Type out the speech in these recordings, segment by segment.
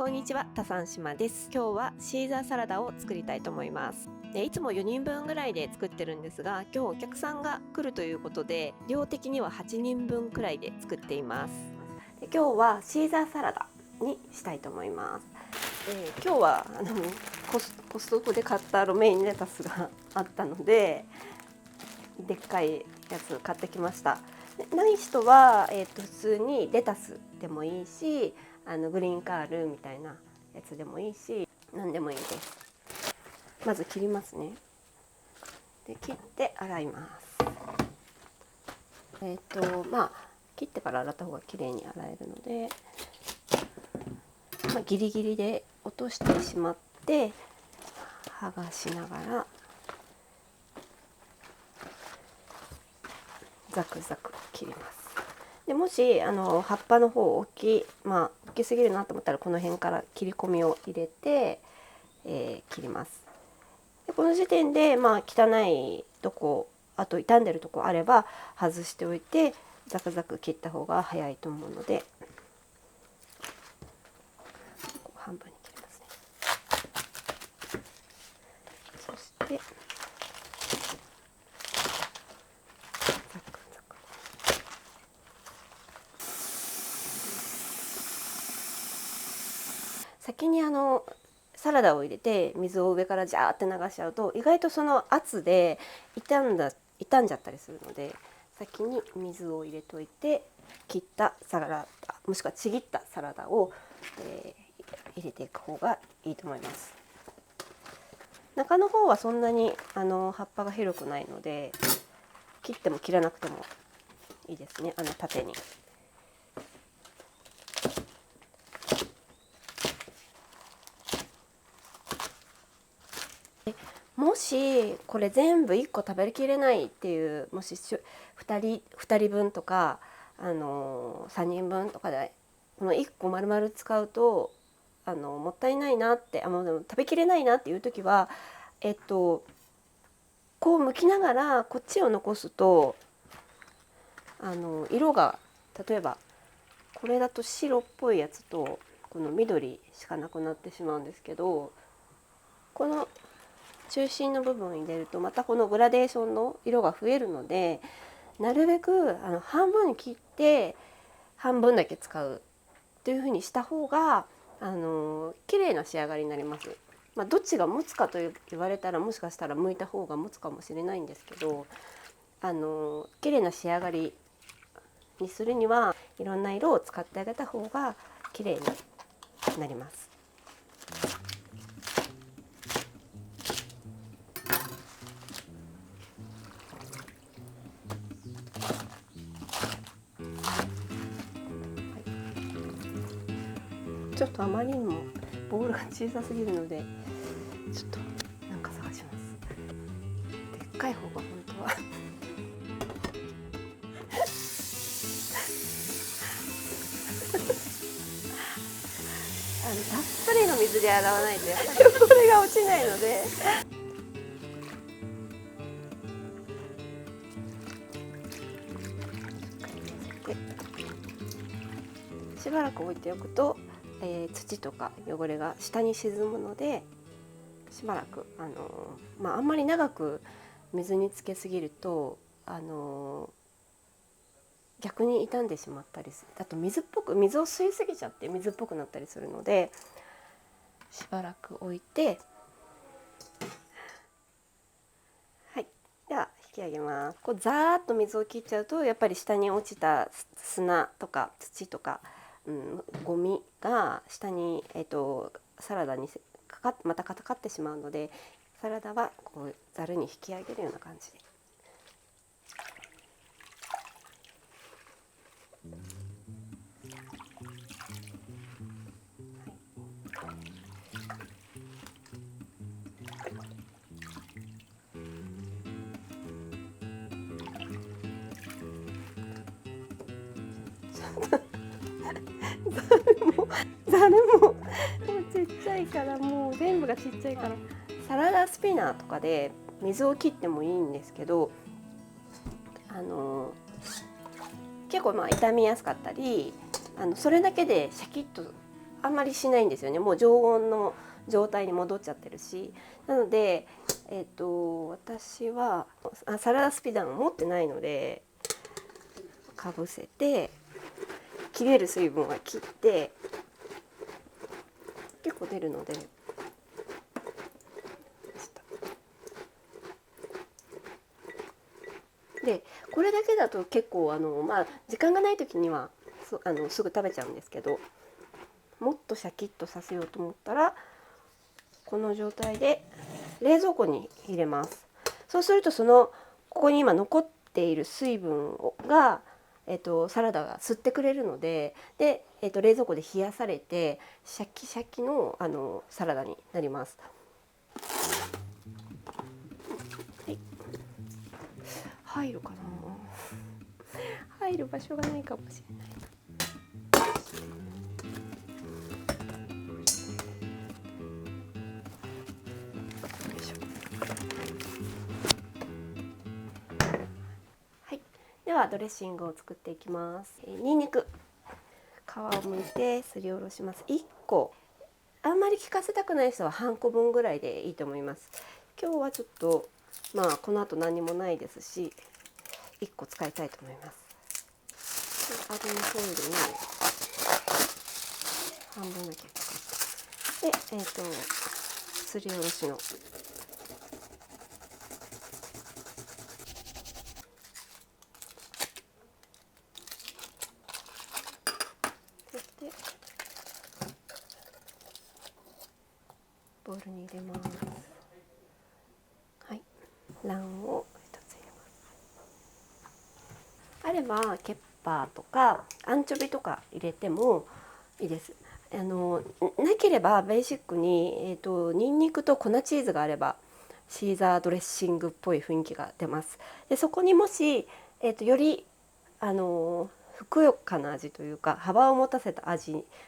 こんにちは、タサン島です。今日はシーザーサラダを作りたいと思います。で、いつも4人分ぐらいで作ってるんですが、今日お客さんが来るということで、量的には8人分くらいで作っています。で、今日はシーザーサラダにしたいと思います。今日はコストコで買ったロメインレタスがあったので、でっかいやつ買ってきました。ない人は、普通にレタスでもいいし、グリーンカールみたいなやつでもいいし、何でもいいです。まず切りますね。で、切って洗います。切ってから洗った方が綺麗に洗えるので、ギリギリで落としてしまって剥がしながらザクザク切ります。でもし葉っぱの方大きすぎるなと思ったらこの辺から切り込みを入れて、切ります。でこの時点で汚いとこ、あと傷んでるとこあれば外しておいてザクザク切った方が早いと思うので、半分に切りますね。そして先にサラダを入れて水を上からジャーって流しちゃうと意外とその圧で傷んじゃったりするので、先に水を入れといて切ったサラダもしくはちぎったサラダを、入れていく方がいいと思います。中の方はそんなに葉っぱが広くないので切っても切らなくてもいいですね。縦に。もしこれ全部1個食べきれないっていう、もし2人分とか3人分とかでこの1個丸々使うともったいないなってもうでも食べきれないなっていう時はこう剥きながらこっちを残すと色が、例えばこれだと白っぽいやつとこの緑しかなくなってしまうんですけど、この中心の部分を入れるとまたこのグラデーションの色が増えるので、なるべく半分に切って半分だけ使うっていう風にした方が綺麗な仕上がりになります。どっちが持つかと言われたらもしかしたら剥いた方が持つかもしれないんですけど、綺麗な仕上がりにするにはいろんな色を使ってあげた方が綺麗になります。ちょっとあまりにもボールが小さすぎるのでちょっとなんか探します。でっかい方が本当はたっぷりの水で洗わないとやっぱり汚れが落ちないのでしばらく置いておくと、土とか汚れが下に沈むので、しばらくあんまり長く水につけすぎると逆に傷んでしまったりする。あと水を吸いすぎちゃって水っぽくなったりするので、しばらく置いて、はい、では引き上げます。こうザーッと水を切っちゃうとやっぱり下に落ちた砂とか土とか、ゴミが下に、サラダにまたかかってしまうので、サラダはこうざるに引き上げるような感じで。ざるもちっちゃいから、もう全部がちっちゃいから、サラダスピナーとかで水を切ってもいいんですけど、結構傷みやすかったりそれだけでシャキッとあんまりしないんですよね。もう常温の状態に戻っちゃってるし。なので、私はサラダスピナーを持ってないので、かぶせて切れる水分は切って、結構出るので、でこれだけだと結構時間がない時にはすぐ食べちゃうんですけど、もっとシャキッとさせようと思ったらこの状態で冷蔵庫に入れます。そうするとここに今残っている水分が、サラダが吸ってくれるので、冷蔵庫で冷やされてシャキシャキの、サラダになります。はい、入るかな。入る場所がないかもしれない。はい、ではドレッシングを作っていきます。にんにく、皮を剥いてすりおろします。1個、あんまり効かせたくない人は半個分ぐらいでいいと思います。今日はちょっとこの後何もないですし、1個使いたいと思います。アルミホイルに半分だけで、すりおろしのボウルに入れます。はい、卵黄を1つ入れます。あればケッパーとかアンチョビとか入れてもいいです。なければベーシックに、ニンニクと粉チーズがあればシーザードレッシングっぽい雰囲気が出ます。でそこにもし、よりふくよかな味というか幅を持たせた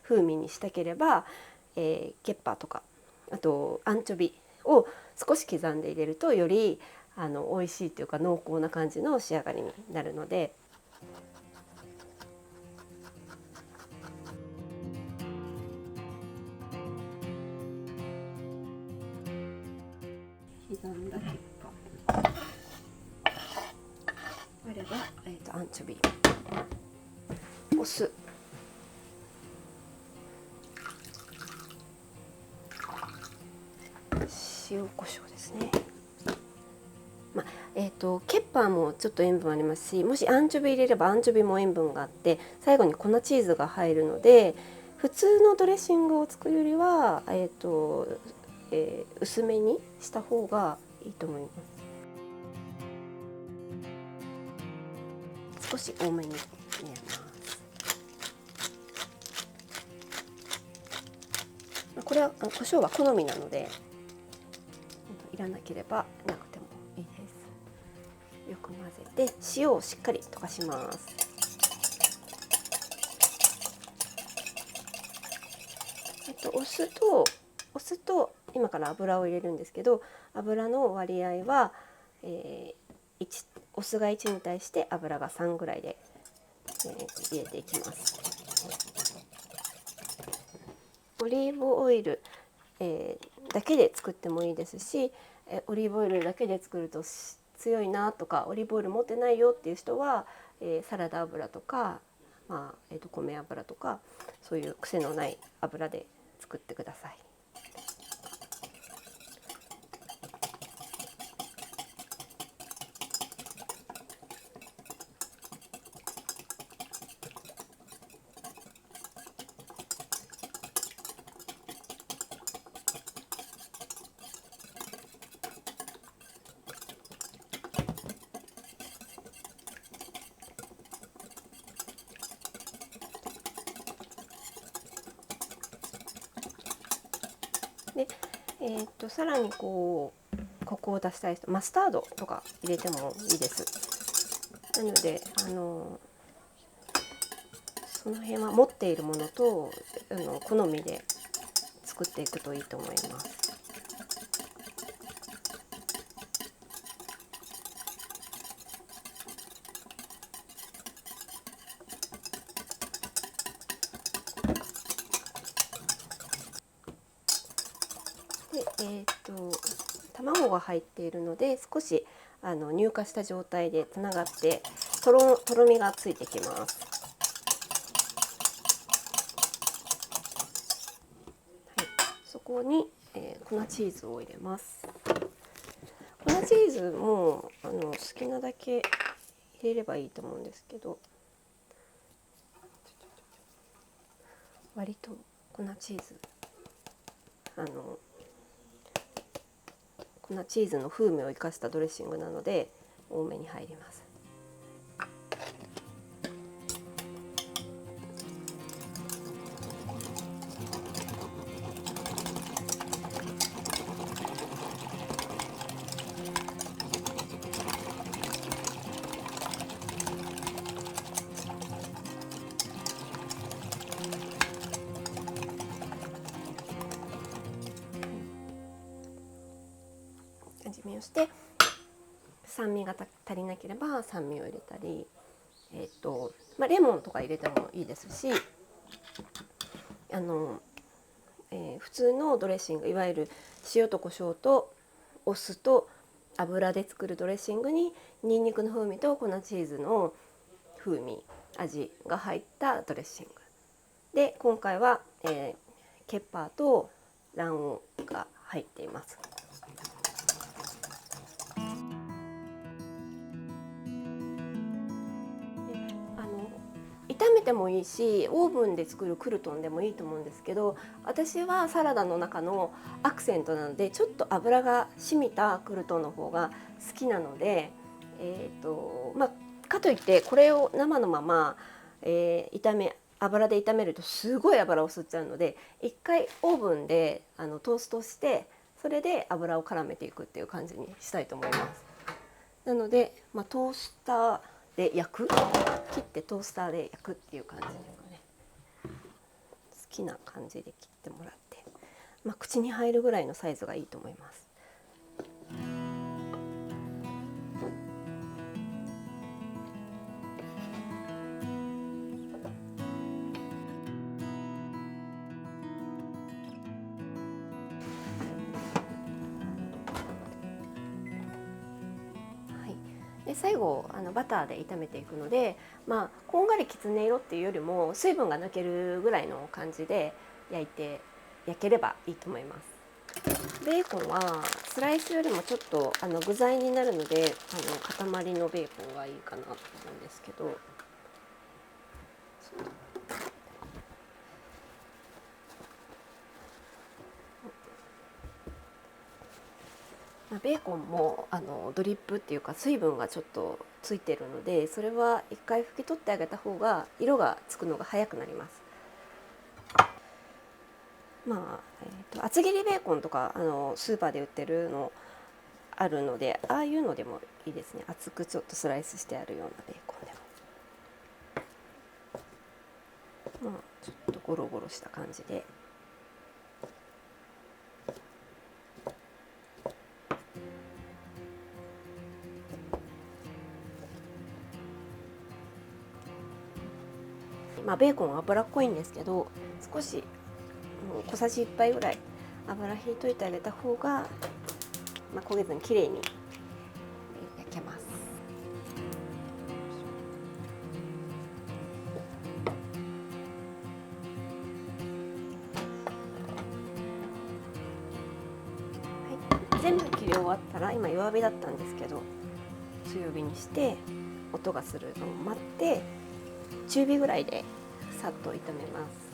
風味にしたければ、ケッパーとかあとアンチョビを少し刻んで入れるとより美味しいというか濃厚な感じの仕上がりになるので。刻んだケッパーあれば、アンチョビ、お酢、塩コショウですね。ケッパーもちょっと塩分ありますし、もしアンチョビ入れればアンチョビも塩分があって最後に粉チーズが入るので、普通のドレッシングを作るよりは、薄めにした方がいいと思います。少し多めに入れます。これは胡椒は好みなのでいらなければなくてもいいです。よく混ぜて塩をしっかり溶かします。お酢と今から油を入れるんですけど、油の割合は、お酢が1に対して油が3ぐらいで、入れていきます。オリーブオイル、だけで作ってもいいですし、オリーブオイルだけで作ると強いなとか、オリーブオイル持ってないよっていう人は、サラダ油とか、米油とかそういう癖のない油で作ってください。で、さらにコクを出したい人、マスタードとか入れてもいいです。なのでその辺は持っているものと好みで作っていくといいと思います。で、卵が入っているので少し乳化した状態でつながってとろみがついてきます。はい、そこに、粉チーズを入れます。粉チーズも好きなだけ入れればいいと思うんですけど、割と粉チーズ粉チーズの風味を生かしたドレッシングなので多めに入ります。味見をして、酸味が足りなければ酸味を入れたり、レモンとか入れてもいいですし、普通のドレッシング、いわゆる塩と胡椒とお酢と油で作るドレッシングにニンニクの風味と粉チーズの風味味が入ったドレッシングで、今回は、ケッパーと卵黄が入っています。炒めてもいいしオーブンで作るクルトンでもいいと思うんですけど、私はサラダの中のアクセントなのでちょっと油が染みたクルトンの方が好きなので、かといってこれを生のまま、油で炒めるとすごい油を吸っちゃうので、一回オーブンでトーストして、それで油を絡めていくっていう感じにしたいと思います。なので、トースターで焼く、切ってトースターで焼くっていう感じですかね。好きな感じで切ってもらって、口に入るぐらいのサイズがいいと思います。で最後バターで炒めていくので、こんがりきつね色っていうよりも水分が抜けるぐらいの感じで焼ければいいと思います。ベーコンはスライスよりもちょっと具材になるので塊のベーコンがいいかなと思うんですけど、ベーコンもドリップっていうか水分がちょっとついてるので、それは一回拭き取ってあげた方が色がつくのが早くなります。厚切りベーコンとかスーパーで売ってるのあるので、ああいうのでもいいですね。厚くちょっとスライスしてあるようなベーコンでも、ちょっとゴロゴロした感じで。ベーコンは脂っこいんですけど、少し小さじ1杯ぐらい油ひいといてあげた方が、焦げずにきれいに焼けます。はい、全部切り終わったら、今弱火だったんですけど強火にして音がするのを待って、中火ぐらいでさっと炒めます。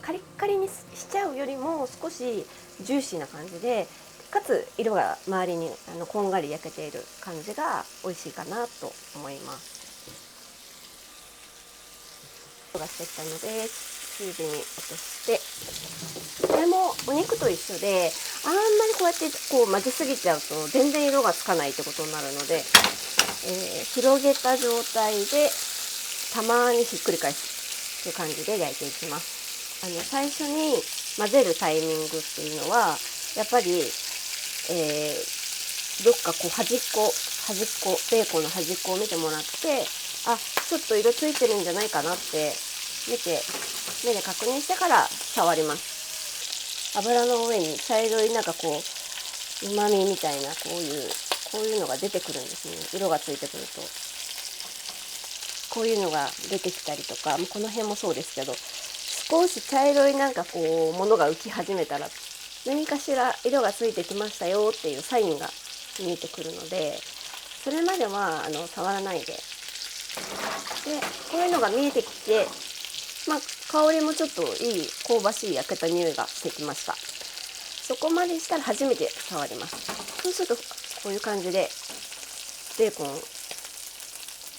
カリッカリにしちゃうよりも少しジューシーな感じで、かつ色が周りにこんがり焼けている感じが美味しいかなと思います。音がしてきたので中火に落として、これもお肉と一緒で、あんまりこうやって混ぜすぎちゃうと全然色がつかないってことになるので、広げた状態でたまにひっくり返すという感じで焼いていきます。最初に混ぜるタイミングっていうのはやっぱり、どっか端っこベーコンの端っこを見てもらって、ちょっと色ついてるんじゃないかなって目で確認してから触ります。油の上に茶色いなんかこう旨味みたいなこういうのが出てくるんですね。色がついてくるとこういうのが出てきたりとか、この辺もそうですけど、少し茶色いなんかこうものが浮き始めたら何かしら色がついてきましたよっていうサインが見えてくるので、それまでは触らないで、こういうのが見えてきて、香りもちょっといい香ばしい焼けた匂いがしてきました。そこまでしたら初めて触ります。そうするとこういう感じでベーコン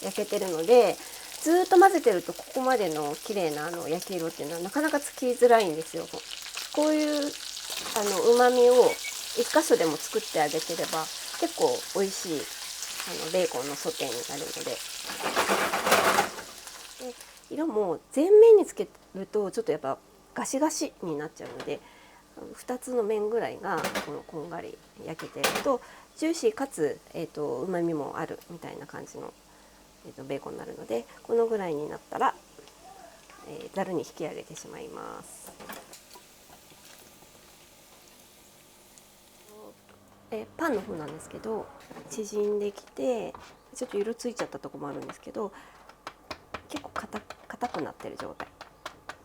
焼けてるので、ずっと混ぜてるとここまでの綺麗な焼き色っていうのはなかなかつきづらいんですよ。こういう旨味を一箇所でも作ってあげてれば結構美味しいベーコンのソテーになるので。色も全面につけるとちょっとやっぱガシガシになっちゃうので、2つの面ぐらいがこんがり焼けてるとジューシーかつうまみもあるみたいな感じのベーコンになるので、このぐらいになったらざるに引き上げてしまいます。パンの方なんですけど、縮んできてちょっと色ついちゃったとこもあるんですけど、結構硬くなってる状態、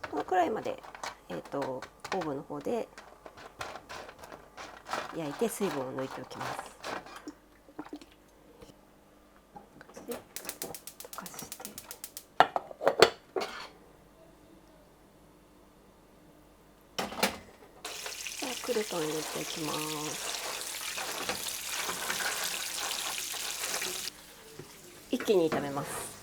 このくらいまで、オーブンの方で焼いて水分を抜いておきます。で溶かして、じゃあクルトン入れていきます。一気に炒めます。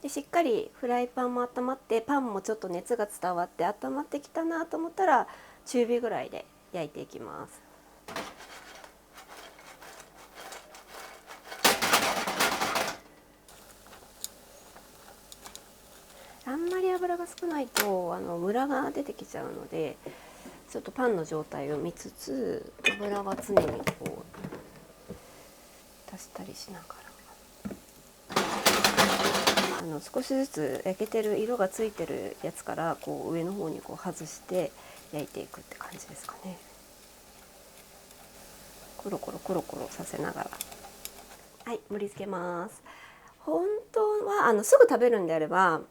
でしっかりフライパンも温まって、パンもちょっと熱が伝わって温まってきたなと思ったら中火ぐらいで焼いていきます。あんまり油が少ないとムラが出てきちゃうので、ちょっとパンの状態を見つつ油は常にこう足したりしながら、少しずつ焼けてる色がついてるやつからこう上の方にこう外して焼いていくって感じですかね。コロコロコロコロさせながら、はい、盛り付けます。本当はすぐ食べるんであれば、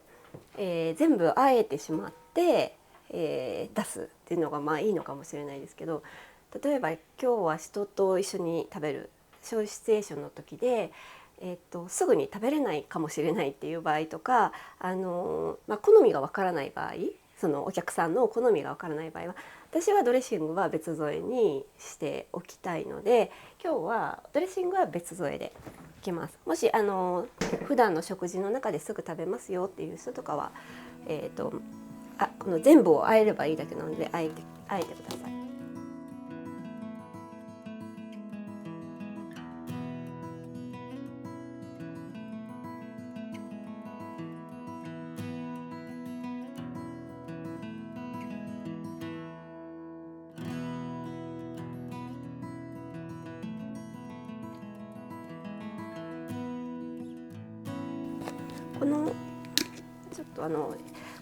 全部あえてしまって、出すっていうのがいいのかもしれないですけど、例えば今日は人と一緒に食べるそういうシチュエーションの時で、すぐに食べれないかもしれないっていう場合とか、好みがわからない場合、そのお客さんの好みがわからない場合は、私はドレッシングは別添えにしておきたいので、今日はドレッシングは別添えでいきます。もし普段の食事の中ですぐ食べますよっていう人とかは、この全部を和えればいいだけなので和えてください。このちょっと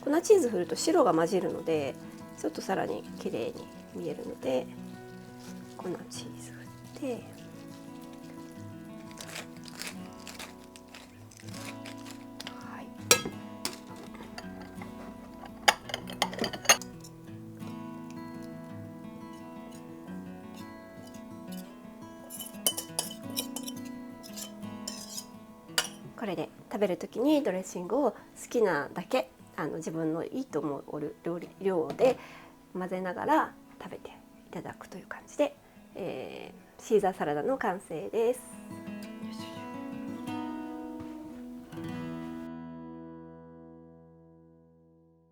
粉チーズ振ると白が混じるのでちょっとさらに綺麗に見えるので、粉チーズ振って、はい、これで食べる時にドレッシングを好きなだけ自分のいいと思う量で混ぜながら食べていただくという感じで、シーザーサラダの完成です。